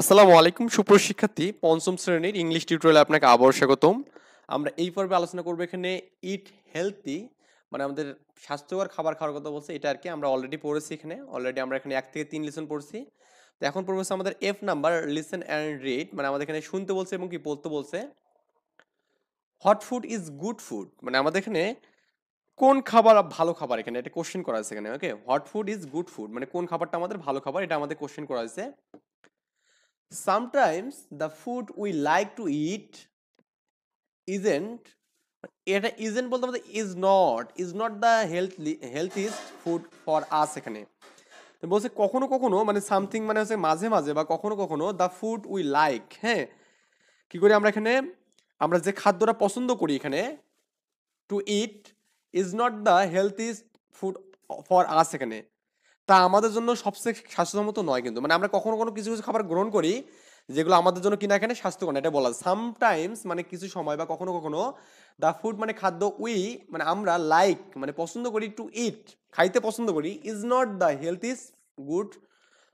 আসসালামু আলাইকুম সুপ্রশিক্ষার্থী পঞ্চম শ্রেণীর ইংলিশ টিউটোরিয়ালে আপনাকে আবার স্বাগতম। আমরা এই পর্বে আলোচনা করব এখানে ইট হেলথি, মানে আমাদের স্বাস্থ্যকর খাবার খাওয়ার কথা বলছে এটা আর কি। আমরা অলরেডি পড়েছি, আমরা এখানে 1 থেকে 3 লিসন পড়ছি। তো এখন পড়বো হচ্ছে আমাদের F number, listen and read, মানে আমাদের এখানে শুনতে বলছে এবং কি বলতে বলছে। What food is good food, মানে আমাদের এখানে কোন খাবার ভালো খাবার, এখানে এটা কোশ্চেন করা আছে এখানে। Okay, what food is good food মানে কোন খাবারটা আমাদের ভালো খাবার, এটা আমাদের কোশ্চেন করা আছে। Sometimes the food we like to eat isn't, এটা isn't বলতে আমাদের is not the healthiest food for us এখানে। তো বলছে কখনো কখনো, মানে সামথিং মানে হচ্ছে মাঝে মাঝে বা কখনো কখনো দ্য ফুড উই লাইক, হ্যাঁ, কি করি আমরা এখানে, আমরা যে খাদ্যটা পছন্দ করি এখানে to eat is not the healthiest food for us এখানে, তা আমাদের জন্য সবচেয়ে স্বাস্থ্যসম্মত নয় কিন্তু। মানে আমরা কখনো কোনো কিছু কিছু খাবার গ্রহণ করি যেগুলো আমাদের জন্য কিনা এখানে স্বাস্থ্যকর না, এটা বলা। সামটাইমস মানে কিছু সময় বা কখনো কখনো, দ্য ফুড মানে খাদ্য, উই মানে আমরা লাইক মানে পছন্দ করি, টু ইট খাইতে পছন্দ করি, is not the healthiest good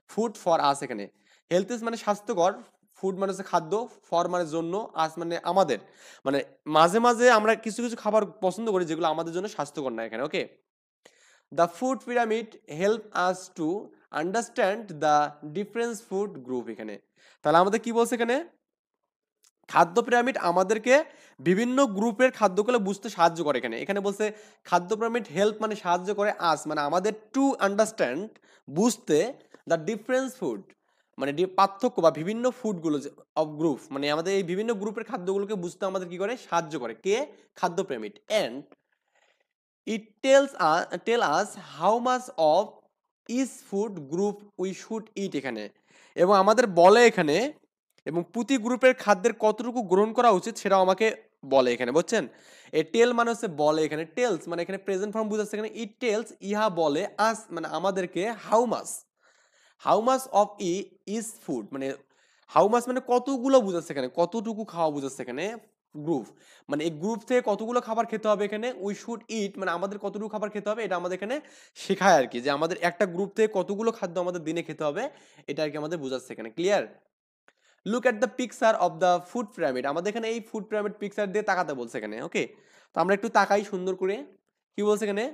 food for us এখানে। হেলথিস মানে স্বাস্থ্যকর, ফুড মানে হচ্ছে খাদ্য, ফর মানে জন্য, আস মানে আমাদের। মানে মাঝে মাঝে আমরা কিছু কিছু খাবার পছন্দ করি যেগুলো আমাদের জন্য স্বাস্থ্যকর না এখানে। ওকে, the food pyramid help us to understand the different food group এখানে। তাহলে আমাদের কি বলছে এখানে, খাদ্য পিরামিড আমাদেরকে বিভিন্ন গ্রুপের খাদ্যগুলো বুঝতে সাহায্য করে এখানে। এখানে বলছে খাদ্য পিরামিড হেল্প মানে সাহায্য করে আস মানে আমাদের টু আন্ডারস্ট্যান্ড বুঝতে দ্য ডিফারেন্স ফুড মানে পার্থক্য বা বিভিন্ন ফুডগুলো অফ গ্রুপ, মানে আমাদের এই বিভিন্ন গ্রুপের খাদ্যগুলোকে বুঝতে আমাদের কি করে সাহায্য করে কে, খাদ্য pyramid. And it tell us how much of each food group we should eat এখানে, এবং আমাদের বলে এখানে, এবং প্রতি গ্রুপের খাদ্যের কতটুকু গ্রহণ করা উচিত সেটাও আমাকে বলে এখানে, বুঝছেন। এই টেল মানে হচ্ছে বলে এখানে, টেলস মানে এখানে প্রেজেন্ট ফর্ম বুঝাচ্ছে এখানে, ইট টেলস ইহা বলে, আস মানে আমাদেরকে, how much of is food মানে হাউ মাস মানে কতগুলো বুঝাচ্ছে এখানে, কতটুকু খাওয়া বুঝাচ্ছে এখানে। গ্রুপ মানে এই গ্রুপ থেকে কতগুলো খাবার খেতে হবে এখানে, উই শুড ইট মানে আমাদের কতটুকু খাবার খেতে হবে, এটা আমাদের এখানে শেখায় আর কি, যে আমাদের একটা গ্রুপ থেকে কতগুলো খাদ্য আমাদের দিনে খেতে হবে, এটা আর কি আমাদের বোঝাচ্ছে এখানে। Clear? Look at the picture of the food pyramid, আমাদের এখানে এই ফুড পিরামিড পিকচার দিয়ে তাকাতে বলছে এখানে। ওকে, তো আমরা একটু তাকাই সুন্দর করে, কি বলছে এখানে,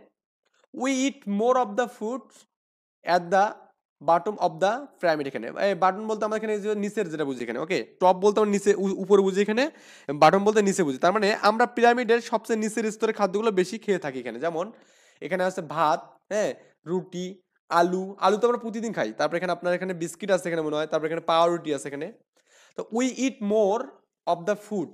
we eat more of the food at the বাটম of the pyramid এখানে। এই বাটন বলতে আমরা এখানে যে নিচের যেটা বুঝি এখানে। ওকে, টপ বলতে আমরা নিচে উপরে বুঝি এখানে, বাটন বলতে নিচে বুঝি। তার মানে আমরা পিরামিডের সবচেয়ে নিচের স্তরের খাদ্যগুলো বেশি খেয়ে থাকি এখানে। যেমন এখানে আছে ভাত, হ্যাঁ, রুটি, আলু, আলু তো আমরা প্রতিদিন খাই। তারপর এখানে আপনার এখানে বিস্কিট আছে এখানে মনে হয়, তারপর এখানে পাউরুটি আছে এখানে। তো we eat more of the food,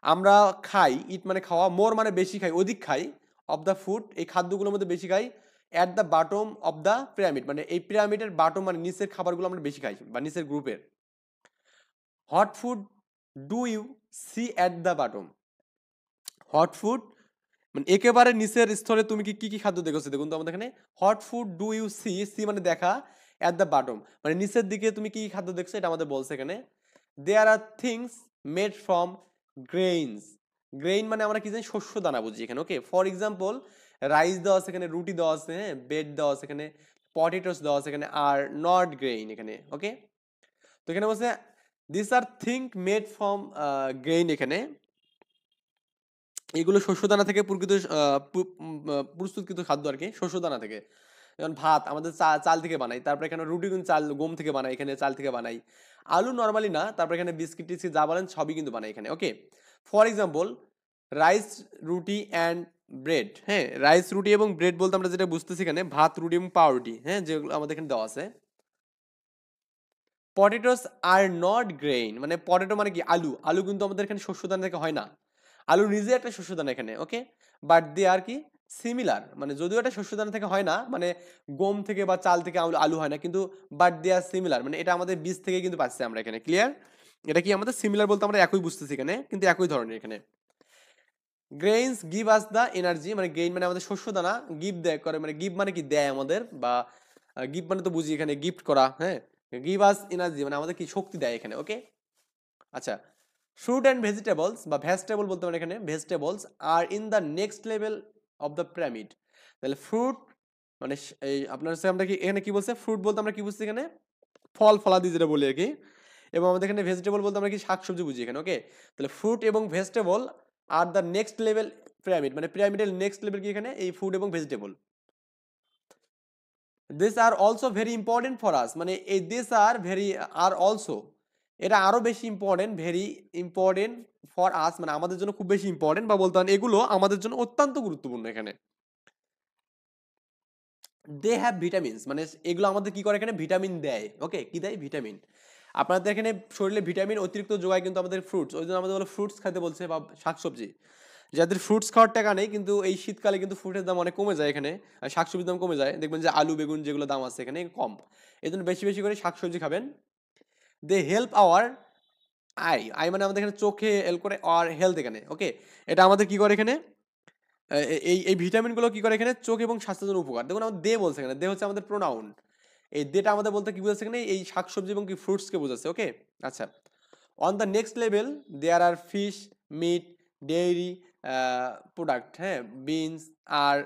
আমরা খাই, ইট মানে খাওয়া, মোর মানে বেশি খাই, অধিক খাই, অফ দ্য ফুড এই খাদ্যগুলোর মধ্যে বেশি খাই, at the বাটম of the pyramid মানে এই পিরামিডের বাটম মানে নিচের খাবারগুলো আমরা বেশি খাই বা নিচের গ্রুপের। Hot food do you see at the bottom, hot food মানে একেবারে নিচের স্তরে তুমি কি কি খাদ্য দেখেছো, দেখুন তো আমাদের এখানে hot food do you see, see মানে দেখা, অ্যাট দ্য বাটম মানে নিচের দিকে তুমি কি কি খাদ্য দেখছো, এটা আমাদের বলছে এখানে। There are things made from grains, grain মানে আমরা কি জানি, শস্য দানা বুঝি এখানে। ওকে, ফর এক্সাম্পল রাইস দেওয়া আছে এখানে, রুটি দেওয়া আছে, হ্যাঁ, ব্রেড দেওয়া আছে এখানে, পটেটোস দেওয়া আছে এখানে, আর নট গ্রেইন এখানে। ওকে, তো এখানে বলছে this are thing made from grain এখানে, এগুলো শস্যদানা থেকে প্রস্তুতকৃত খাদ্য আর কি, শস্যদানা থেকে। যেমন ভাত আমাদের চাল থেকে বানাই, তারপর এখানে রুটি কিন্তু চাল গম থেকে বানাই, এখানে চাল থেকে বানাই। আলু নর্মালি না, তারপর এখানে বিস্কিট টিস্কিট যা বলেন সবই কিন্তু বানাই এখানে। ওকে, ফর এক্সাম্পল রাইস, রুটি অ্যান্ড ব্রেড, হ্যাঁ, রাইস রুটি এবং ব্রেড বলতে আমরা যেটা বুঝতেছি এখানে ভাত, রুটি এবং পাউরুটি, হ্যাঁ, যেগুলো আমাদের এখানে দেওয়া আছে। পটেটোস আর নট গ্রেইন মানে পটেটো মানে কি, আলু, আলু কিন্তু আমাদের এখানে শস্যদানা থেকে হয় না, আলু নিজে একটা শস্যদানা এখানে। ওকে, বাট দে আর কি সিমিলার, মানে যদিও এটা শস্যদানা থেকে হয় না, মানে গম থেকে বা চাল থেকে আলু আলু হয় না, কিন্তু বাট দে আর সিমিলার মানে এটা আমাদের বীজ থেকে কিন্তু পাচ্ছি আমরা এখানে। ক্লিয়ার? এটা কি আমাদের সিমিলার বলতে আমরা একই বুঝতেছি এখানে, কিন্তু একই ধরনের এখানে। Grains give us the energy মানে গ্রেইন মানে আমাদের শস্যদানা, গিভ দেয় করে মানে গিভ মানে কি দেয় আমাদের, বা গিভ মানে তো বুঝি এখানে গিফট করা, হ্যাঁ, গিভ আস এনার্জি মানে আমাদের কি শক্তি দেয় এখানে। ওকে, আচ্ছা, ফ্রুট অ্যান্ড ভেজিটেবলস বা ভেজিটেবল বলতে পারেন এখানে, vegetables are in the next level of the pyramid. তাহলে ফ্রুট মানে এই আপনার হচ্ছে আমরা কি এখানে কি বলছে, ফ্রুট বলতে আমরা কি বুঝছি এখানে, ফল ফলাদি যেটা বলি আর কি, এবং আমাদের এখানে ভেজিটেবল বলতে আমরা কি শাকসবজি বুঝি এখানে, ওকে। তাহলে ফ্রুট এবং vegetable are the next level pyramid, মানে পিরামিডের নেক্সট লেভেল কি এখানে এই ফুড এবং vegetable. This are also very important for us, মানে এই this are very are also, এটা আরো বেশি important, very important for us, মানে আমাদের জন্য খুব বেশি ইম্পর্টেন্ট, বা বলতে পারেন এগুলো আমাদের জন্য অত্যন্ত গুরুত্বপূর্ণ এখানে। দে হ্যাভ ভিটামিনস, মানে এগুলো আমাদের কি করে এখানে ভিটামিন দেয়, ওকে। কি দেয়? ভিটামিন। আপনাদের এখানে শরীরে ভিটামিন অতিরিক্ত যোগায় কিন্তু আমাদের ফ্রুটস, ওই জন্য আমাদের বলে ফ্রুটস খাইতে বলছে, বা শাকসবজি। যাদের ফ্রুটস খাওয়ার টাকা নেই, কিন্তু এই শীতকালে কিন্তু ফ্রুটের দাম অনেক কমে যায় এখানে, আর শাকসবজির দাম কমে যায়, দেখবেন যে আলু বেগুন যেগুলো দাম আছে এখানে কম, এই জন্য বেশি বেশি করে শাকসবজি খাবেন। They help our eye, eye মানে আমাদের এখানে চোখে হেল্প করে, আর হেলথ এখানে, ওকে। এটা আমাদের কি করে এখানে এই এই ভিটামিনগুলো কি করে এখানে চোখ এবং স্বাস্থ্যের জন্য উপকার। দেখুন আমাদের দে বলছে এখানে, দে হচ্ছে আমাদের প্রোনাউন, এই দেটা আমাদের বলতে কি বোঝাচ্ছে এখানে এই শাকসবজি এবং কি ফ্রুটসকে বোঝাচ্ছে, ওকে। আচ্ছা, on the next level there are fish, meat, dairy product, হ্যাঁ, বিনস আর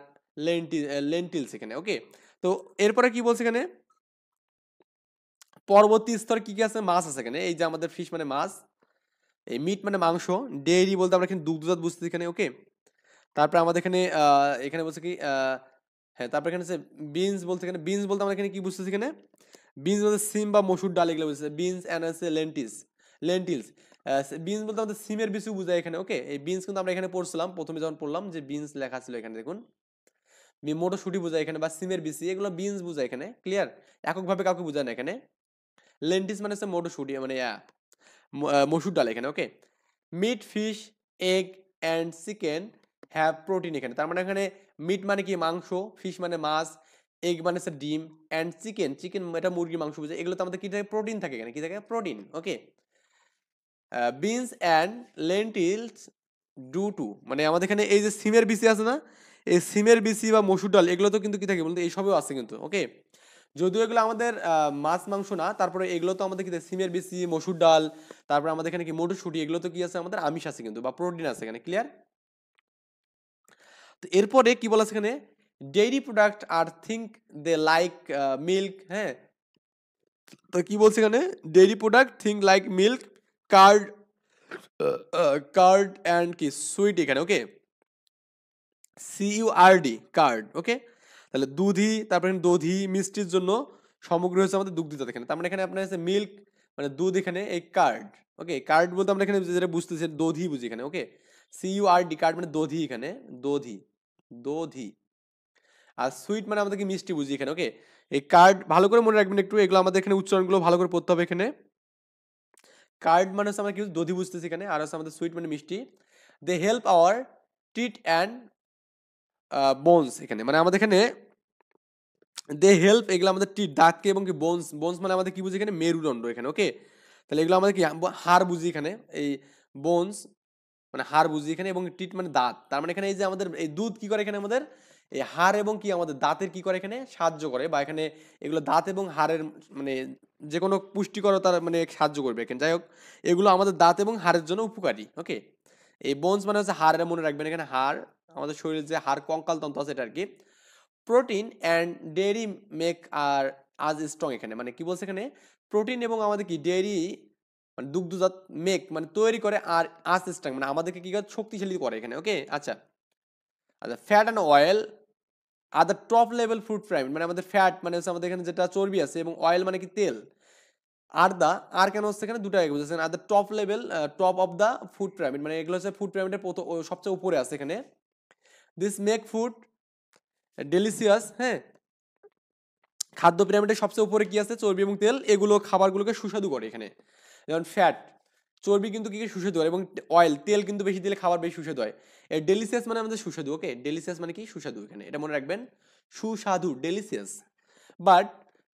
লেন্টিলস এখানে, ওকে। তো এরপরে কি বলছে এখানে পরবর্তী স্তর কি কি আছে, মাছ আছে এখানে, এই যে আমাদের ফিশ মানে মাছ, এই মিট মানে মাংস, ডেইরি বলতে আমরা এখানে দুগ্ধজাত বুঝতেছি এখানে, ওকে। তারপরে আমাদের এখানে এখানে বলছে কি হ্যাঁ, তারপরে এখানে বিনস বলতে, এখানে বিনস বলতে আমরা এখানে কি বুঝতেছি এখানে বিনস বলতে সিম বা মসুর ডাল এগুলো বুঝতেছে, বিনস অ্যান্ড আছে লেন্টিলস। বিনস বলতে আমাদের সিমের বিচু বোঝায় এখানে, ওকে। এই বিনস কিন্তু আমরা এখানে পড়ছিলাম প্রথমে যখন পড়লাম যে বিনস লেখা ছিল এখানে, দেখুন মটরশুঁটি বোঝায় এখানে, বা সিমের বিচি, এগুলো বিনস বোঝায় এখানে, ক্লিয়ার। এককভাবে কাউকে বোঝায় না এখানে। লেন্টিস মানে হচ্ছে মটরশুঁটি, মানে মসুর ডাল এখানে, okay. Meat, fish, egg and chicken have protein এখানে, তার মানে এখানে মিট মানে কি মাংস, ফিশ মানে মাছ, এগ মানে হচ্ছে ডিম, অ্যান্ড চিকেন, চিকেন এটা মুরগির মাংস বুঝে, এগুলোতে আমাদের কি থাকে প্রোটিন থাকে এখানে, কি থাকে protein, okay. Beans and lentils do to, মানে আমাদের এখানে এই যে সিমের বিচি আছে না, এই সিমের বিচি বা মসুর ডাল এগুলো তো কিন্তু কি থাকে বলতে এইসবেও আছে কিন্তু, ওকে। যদিও এগুলো আমাদের মাছ মাংস না, তারপরে এগুলো তো আমাদের কি সিমের বিচি, মসুর ডাল, তারপরে আমাদের এখানে কি মটরশুঁটি, এগুলো তো কি আছে আমাদের আমিষ আছে কিন্তু, বা প্রোটিন আছে এখানে, ক্লিয়ার। তো এরপরে কি বলা আছে এখানে dairy product are think they like milk, হ্যাঁ। তো কি বলছে এখানে dairy product think like milk, curd, curd and কি সুইট এখানে, ওকে। CURD কার্ড, ওকে। তাহলে দুধি, তারপরে দধি মিষ্টির জন্য সামগ্রী হচ্ছে আমাদের দুগ্ধজাত এখানে, তার মানে এখানে আপনার আছে মিল্ক মানে দুধ এখানে, এই কার্ড, ওকে। কার্ড বলতে আমরা এখানে যেটা বুঝতেছি দধি বুঝি এখানে, ওকে। CURD কার্ড মানে দধি এখানে, দধি, দধি। আর সুইট মানে আমাদেরকে মিষ্টি বুঝি এখানে, ওকে। এই কার্ড ভালো করে মনে রাখবেন একটু, এগুলো আমাদের এখানে উচ্চারণগুলো ভালো করে পড়তে হবে এখানে। কার্ড মানে হচ্ছে আমরা কি দধি বুঝতেছি এখানে, আর হচ্ছে আমাদের সুইট মানে মিষ্টি। They help our teeth and bones এখানে, মানে আমাদের এখানে দে হেল্প, এগুলো আমাদের টিট দাঁতকে এবং কি বোনস, বোনস মানে আমাদের কি বুঝি এখানে মেরুদণ্ড এখানে, ওকে। তাহলে এগুলো আমাদের কি হাড় বুঝি এখানে, এই বোনস মানে হাড় বুঝি এখানে, এবং টিট মানে দাঁত, তার মানে এখানে এই যে আমাদের এই দুধ কি করে এখানে আমাদের এই হাড় এবং কি আমাদের দাঁতের কি করে এখানে সাহায্য করে, বা এখানে এগুলো দাঁত এবং হাড়ের মানে যে কোনো পুষ্টিকরতার মানে সাহায্য করবে এখানে, যাই হোক এগুলো আমাদের দাঁত এবং হাড়ের জন্য উপকারী, ওকে। এই বোনস মানে হচ্ছে হাড়ের, মনে রাখবেন এখানে হাড়, আমাদের শরীরের যে হাড় কঙ্কাল তন্ত্র আছে এটা আর কি। প্রোটিন অ্যান্ড ডেয়ারি মেক আর আজ স্ট্রং এখানে, মানে কি বলছে এখানে প্রোটিন এবং আমাদের কি ডেয়ারি মানে দুগ্ধজাত মেক মানে তৈরি করে, আর আজ স্ট্রং মানে আমাদেরকে কি করে শক্তিশালী করে এখানে, ওকে। আচ্ছা, আচ্ছা fat and oil are the top level food pyramid, মানে আমাদের ফ্যাট মানে হচ্ছে আমাদের এখানে যেটা চর্বি আছে, এবং অয়েল মানে কি তেল, আর দা আর কেন হচ্ছে এখানে দুটো আগে বুঝেছেন, are the top level top of the food pyramid, মানে এগুলো হচ্ছে ফুড পিরামিডের সবচেয়ে উপরে আছে এখানে। দিস মেক ফুড ডেলিসিয়াস, হ্যাঁ। খাদ্য পিরামিডের সবচেয়ে উপরে কি আছে চর্বি এবং তেল, এগুলো খাবারগুলোকে সুস্বাদু করে এখানে, যেমন ফ্যাট চর্বি কিন্তু কি সুস্বাদু হয়, এবং অয়েল তেল কিন্তু বেশি দিলে খাবার বেশি সুস্বাদু হয়। এই ডেলিসিয়াস মানে আমাদের সুস্বাদু, ওকে। ডেলিসিয়াস মানে কি সুস্বাদু এখানে, এটা মনে রাখবেন সুস্বাদু delicious. But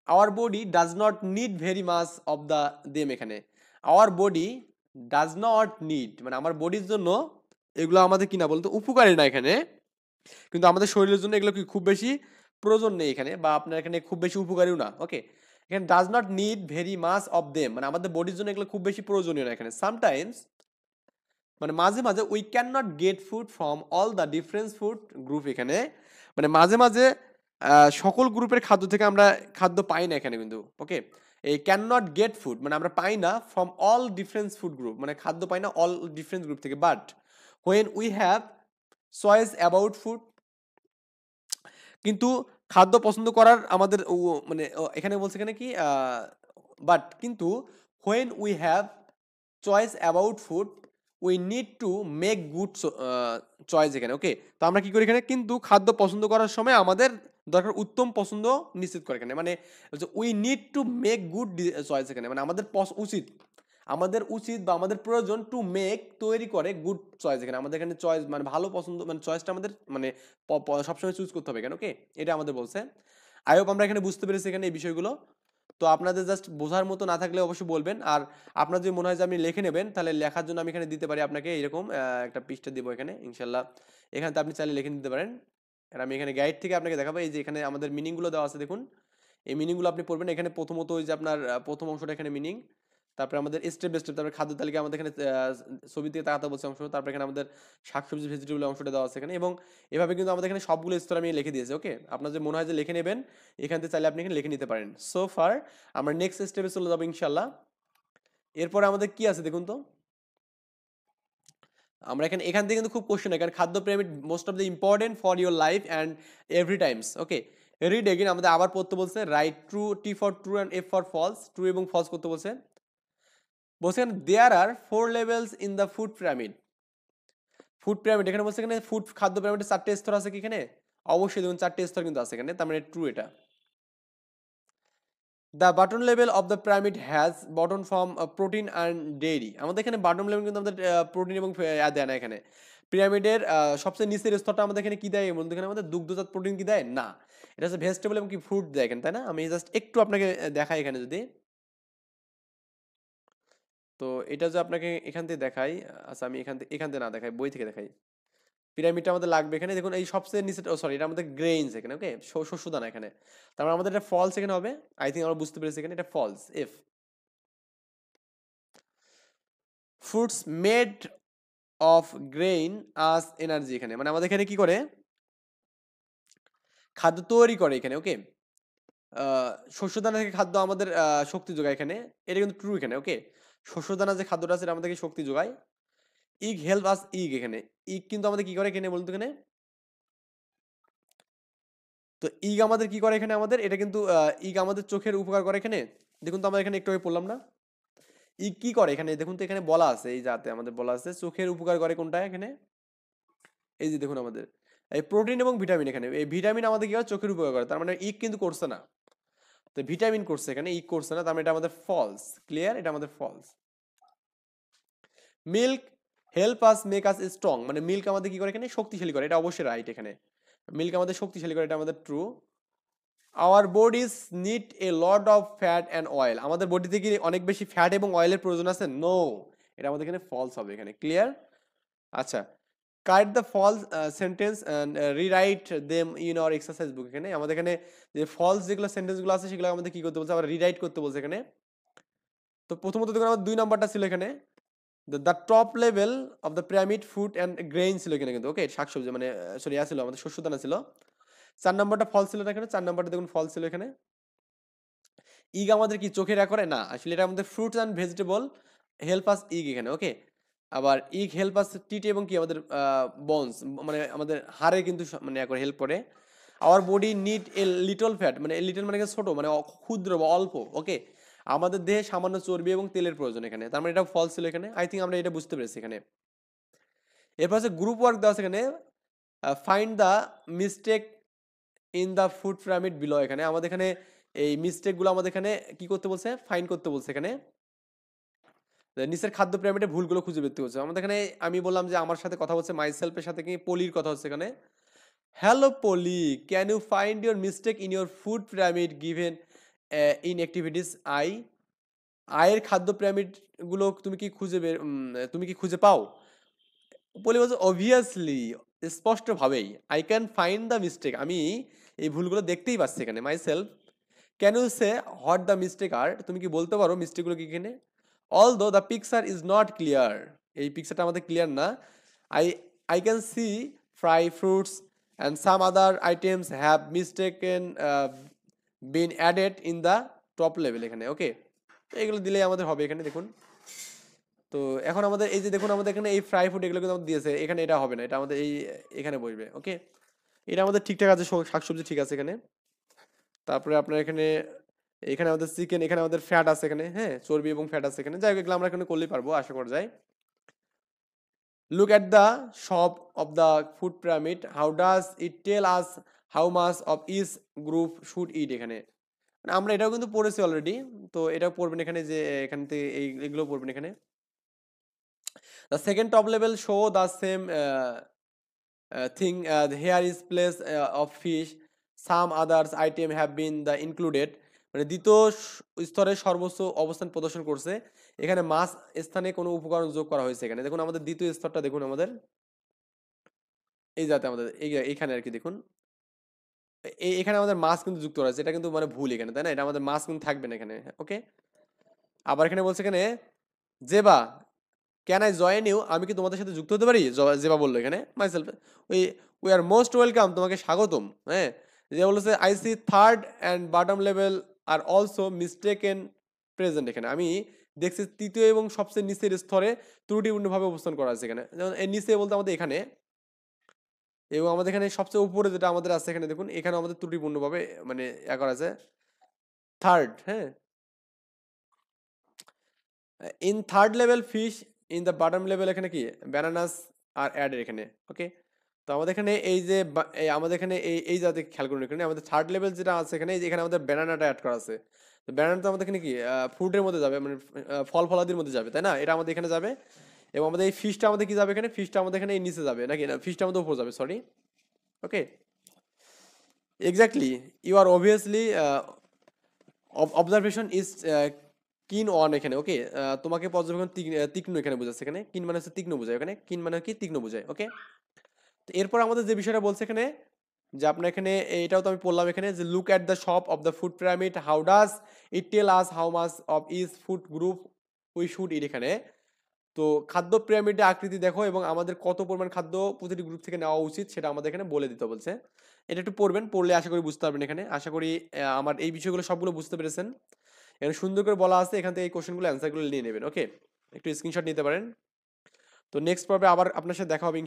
our body does not need very much of the them এখানে, our body does not need মানে আমার বডির জন্য এগুলো আমাদের কিনা বলতো উপকারী না এখানে, কিন্তু আমাদের শরীরের জন্য এগুলো কি খুব বেশি প্রয়োজন নেই এখানে, বা আপনার এখানে খুব বেশি উপকারীও না, ওকে। এখানে does not need very much of them মানে আমাদের বডির জন্য এগুলো খুব বেশি প্রয়োজনীয় না এখানে। সামটাইমস মানে মাঝে মাঝে we can not get food from all the different food group এখানে, মানে মাঝে মাঝে সকল গ্রুপের খাদ্য থেকে আমরা খাদ্য পাই না এখানে কিন্তু, ওকে। এই ক্যান নট গেট ফুড মানে আমরা পাই না from all different food group, মানে খাদ্য পাই না অল ডিফারেন্ট গ্রুপ থেকে, but when we have choice about food, কিন্তু খাদ্য পছন্দ করার আমাদের মানে এখানে বলছে এখানে কি বাট কিন্তু when we have choice about food we need to make good choice এখানে, ওকে। তো আমরা কি করি এখানে, কিন্তু খাদ্য পছন্দ করার সময় আমাদের দরকার উত্তম পছন্দ নিশ্চিত করে এখানে, মানে we need to make good choice এখানে, মানে আমাদের উচিত বা আমাদের প্রয়োজন টু মেক তৈরি করে গুড চয়েস এখানে, আমাদের এখানে চয়েস মানে ভালো পছন্দ মানে চয়েসটা আমাদের মানে সবসময় চুজ করতে হবে এখানে, ওকে। এটা আমাদের বলছে। আই হোপ আমরা এখানে বুঝতে পেরেছি এখানে এই বিষয়গুলো। তো আপনাদের জাস্ট বোঝার মতো না থাকলে অবশ্যই বলবেন, আর আপনার যদি মনে হয় যে আপনি লিখে নেবেন তাহলে লেখার জন্য আমি এখানে দিতে পারি আপনাকে এরকম একটা পৃষ্ঠা দিব এখানে ইনশাল্লাহ, এখানে আপনি চাইলে লিখে নিতে পারেন। আর আমি এখানে গাইড থেকে আপনাকে দেখাবো, এই যে এখানে আমাদের মিনিংগুলো দেওয়া আছে দেখুন, এই মিনিংগুলো আপনি পড়বেন। এখানে প্রথমত ওই যে আপনার প্রথম অংশটা এখানে মিনিং, তারপরে আমাদের স্টেপ বাই স্টেপ, তারপরে খাদ্য তালিকা আমাদের এখানে ছবি দিয়ে তাকাতে বলছে অংশ, তারপরে এখানে আমাদের শাকসবজি ভেজিটেবল অংশটা দেওয়া আছে এখানে, এবং এভাবে কিন্তু আমাদের এখানে সবগুলো স্তর আমি লিখে দিয়েছি, ওকে। আপনার যে মনে হয় যে লিখে নেবেন এখান থেকে চাইলে আপনি এখানে লিখে নিতে পারেন। সো ফার আমরা নেক্সট স্টেপে চলে যাবো ইনশাল্লাহ। এরপরে আমাদের কি আছে দেখুন তো, আমরা এখান থেকে কিন্তু খুব কোশ্চেন, এখানে খাদ্য pyramid most of the important for your life and every times, okay. Read again আমাদের আবার পড়তে বলছে, right true, T for true and F for false, true এবং ফলস করতে বলছে। বলছেন there are 4 levels in the food pyramid. Food pyramid এখানে বলছে এখানে খাদ্য পিরামিডের 4টে স্তর আছে কি এখানে, অবশ্যই দেখুন 4টে স্তর কিন্তু আছে এখানে, তার মানে ট্রু এটা। The bottom level of the pyramid has bottom from protein and dairy. আমাদের এখানে বটম লেভেল কিন্তু আমাদের প্রোটিন এবং দেয় না এখানে। পিরামিডের সবচেয়ে নিচের স্তরটা আমাদের এখানে কি দেয় বলতে, এখানে আমাদের দুগ্ধজাত প্রোটিন কি দেয় না, এটা হচ্ছে ভেজিটেবল এবং কি ফ্রুট দেয় এখানে, তাই না। আমি জাস্ট একটু আপনাকে দেখাই এখানে যদি, তো এটা যে আপনাকে এখান থেকে দেখাই, আচ্ছা আমি এখান থেকে না দেখাই, বই থেকে দেখাই। পিরামিডটা আমাদের লাগবে এখানে দেখুন, এই সবচেয়ে নিচে, সরি এটা আমাদের গ্রেইনস এখানে, ওকে, শস্য দানা এখানে, তারপর আমাদের এটা ফলস এখানে হবে। আই থিঙ্ক আমরা বুঝতে পেরেছি এখানে এটা false F. Fruits made of grain us energy এখানে, মানে আমাদের এখানে কি করে খাদ্য তৈরি করে এখানে, ওকে। শস্য দানা থেকে খাদ্য আমাদের শক্তি যোগায় এখানে, এটা কিন্তু ট্রু এখানে, ওকে। শস্য দানা যে খাদ্যটা আছে এটা আমাদেরকে শক্তি যোগায়। ইগ হেল্প আস, ইগ এখানে ইগ কিন্তু আমাদের কি করে এখানে বলতো এখানে, তো ইগ আমাদের কি করে এখানে, আমাদের এটা কিন্তু ইগ আমাদের চোখের উপকার করে এখানে, দেখুন তো আমরা এখানে একটু আগে পড়লাম না, ইগ কি করে এখানে দেখুন তো, এখানে বলা আছে এই যাতে আমাদের বলা আছে চোখের উপকার করে কোনটা এখানে, এই যে দেখুন আমাদের এই প্রোটিন এবং ভিটামিন, এখানে এই ভিটামিন আমাদের কি হয় চোখের উপকার করে, তার মানে ইগ কিন্তু করছে না, তো ভিটামিন করছে এখানে, ইগ করছে না, তার মানে এটা আমাদের ফলস, ক্লিয়ার, এটা আমাদের false. Milk help us make us strong, মানে মিল্ক আমাদের কি করে এখানে শক্তিশালী করে, এটা অবশ্যই রাইট এখানে, মিল্ক আমাদের শক্তিশালী করে, এটা আমাদের true. Our bodies need a lot of fat and oil, আমাদের বডিতে কি অনেক বেশি ফ্যাট এবং অয়েলের প্রয়োজন আছে, নো, এটা আমাদের এখানে ফলস হবে এখানে, ক্লিয়ার। আচ্ছা, cut the false sentence and rewrite them in our exercise book, এখানে আমাদের এখানে যে ফলস যেগুলো সেন্টেন্সগুলো আছে সেগুলো আমাদের কি করতে বলছে, আবার রিরাইট করতে বলছে এখানে। তো প্রথমত দেখুন আমার 2 নাম্বারটা ছিল এখানে, the top level of the pyramid food and grain ছিল এখানে কিন্তু, ওকে, শাকসবজি মানে সরি ছিল আমাদের শস্য দানা ছিল। 4 নাম্বারটা ফল ছিল না এখানে, 4 নাম্বারটা দেখুন ফল ছিল এখানে। ইগ আমাদের কি চোখে করে না, আসলে এটা আমাদের fruits and vegetable help us ইগ এখানে, ওকে। আবার ইগ হেল্প আস টিট এবং কি আমাদের বনস মানে আমাদের হাড়ে কিন্তু মানে করে হেল্প করে। Our body need a little fat, মানে লিটল মানে ছোট মানে ক্ষুদ্র বা অল্প, ওকে। আমাদের দেহে সামান্য চর্বি এবং তেলের প্রয়োজন এখানে, তার মানে এটা ফলস ছিল এখানে। আই থিঙ্ক আমরা এটা বুঝতে পেরেছি এখানে। এরপর আছে গ্রুপ ওয়ার্ক দেওয়া আছে এখানে, find the mistake in the food pyramid below, এখানে আমাদের এখানে এই মিস্টেকগুলো আমাদের এখানে কি করতে বলছে, ফাইন্ড করতে বলছে এখানে, নিচের খাদ্য পিরামিডে ভুলগুলো খুঁজে বের করতে বলছে আমাদের এখানে। আমি বললাম যে আমার সাথে কথা হচ্ছে মাইসেলফের সাথে কি পলির কথা হচ্ছে এখানে। Hello Polly, can you find your mistake in your food pyramid given in activities I, আয়ের খাদ্য পিরামিড গুলো তুমি কি খুঁজে পাও। পলি বলছে অবভিয়াসলি, স্পষ্টভাবেই, I can find the mistake, আমি এই ভুলগুলো দেখতেই পাচ্ছি এখানে। Myself, can you say what the mistake are, তুমি কি বলতে পারো মিস্টেকগুলো কি এখানে। Although the picture is not clear, এই পিকচারটা আমাদের ক্লিয়ার না। I I can see fry fruits and some other items have mistaken been added in the top level এখানে, ওকে। তো এগুলো দিলে আমাদের হবে এখানে দেখুন। তো এখন আমাদের এই যে দেখুন আমাদের এখানে এই ফ্রাই ফুড এগুলো কিন্তু আমাদের দিয়েছে, এখানে এটা হবে না, এটা আমাদের এই এখানে বসবে, ওকে। এটা আমাদের ঠিকঠাক আছে, শাকসবজি ঠিক আছে এখানে। তারপরে আপনার এখানে এখানে আমাদের চিকেন, এখানে আমাদের ফ্যাট আছে এখানে, হ্যাঁ, চর্বি এবং ফ্যাট আছে এখানে, যাই হোক এগুলো আমরা এখানে করলেই পারবো আশা করা যায়। Look at the shop of the food pyramid. How does it tell us how much of each group should eat এখানে? মানে আমরা এটাও কিন্তু পড়েছি অলরেডি, তো এটাও পড়বেন এখানে, যে এখান থেকে এইগুলো পড়বেন এখানে। The second top level show the same thing. Here is place of fish. Some others item have been the included. মানে দ্বিতীয় স্তরে সর্বোচ্চ অবস্থান প্রদর্শন করছে, এখানে মাছ স্থানে কোনো উপকরণ যোগ করা হয়েছে এখানে। দেখুন আমাদের দ্বিতীয় স্তরটা দেখুন আমাদের এই যাতে আমাদের এইখানে আর কি দেখুন, এখানে আমাদের মাছ কিন্তু যুক্ত রয়েছে, এটা কিন্তু মানে ভুল এখানে, তাই না? এটা আমাদের মাছ কিন্তু থাকবে না এখানে, ওকে। আবার এখানে বলছে এখানে Zeba, can I join you, আমি কি তোমাদের সাথে যুক্ত হতে পারি? জেবা বললো এখানে মাইসেলফ, ওই উই আর মোস্ট ওয়েলকাম, তোমাকে স্বাগতম, হ্যাঁ। যে বলেছে I see third and bottom level are also mistaken present, এখানে আমি দেখছি তৃতীয় এবং সবচেয়ে নিচের স্তরে ত্রুটিপূর্ণভাবে অবস্থান করা আছে এখানে। যেমন এই নিচে বলতে আমাদের এখানে, এবং আমাদের এখানে সবচেয়ে উপরে যেটা আমাদের আছে এখানে দেখুন, এখানে আমাদের ত্রুটিপূর্ণভাবে মানে করা আছে থার্ড, হ্যাঁ। In third level fish, in the bottom level এখানে কি ব্যানানাস আর অ্যাডের এখানে, ওকে। তো আমাদের এখানে এই যে আমাদের এখানে এই যাতে খেয়াল করুন, এখানে আমাদের থার্ড লেভেল যেটা আছে এখানে, এখানে আমাদের ব্যানানাটা অ্যাড করা আছে। তো ব্যানানা তো আমাদের এখানে কি ফ্রুটের মধ্যে যাবে, মানে ফল ফলাদির মধ্যে যাবে, তাই না? এটা আমাদের এখানে যাবে, এবং আমাদের এই ফিশটা আমাদের কি যাবে এখানে, ফিশটা আমাদের এখানে এই নিচে যাবে নাকি, না ফিশটা আমাদের উপর যাবে, sorry, okay. Exactly, you are obviously observation is keen on এখানে, ওকে। তোমাকে পর্যবেক্ষণ তীক্ষ্ণ এখানে বোঝাচ্ছে, এখানে কিন মানে হচ্ছে তীক্ষ্ণ বোঝায়, এখানে কিন মানে কি তীক্ষ্ণ বোঝায়, ওকে। তো এরপর আমাদের যে বিষয়টা বলছে এখানে, যে আপনার এখানে এটাও তো আমি পড়লাম এখানে, যে look at the shop of the food pyramid, how does it tell us how much of is food group we should eat এখানে। তো খাদ্য পিরামিডের আকৃতি দেখো এবং আমাদের কত পরিমাণ খাদ্য প্রতিটি গ্রুপ থেকে নেওয়া উচিত সেটা আমাদের এখানে বলে দিতে বলছে। এটা একটু পড়বেন, পড়লে আশা করি বুঝতে পারবেন এখানে। আশা করি আমার এই বিষয়গুলো সবগুলো বুঝতে পেরেছেন। এখানে সুন্দর করে বলা আছে, এখান থেকে এই কোশ্চেনগুলো অ্যান্সারগুলো নিয়ে নেবেন, ওকে। একটু স্ক্রিনশট নিতে পারেন। তো নেক্সট পর্বে আবার আপনার সাথে দেখা হবে।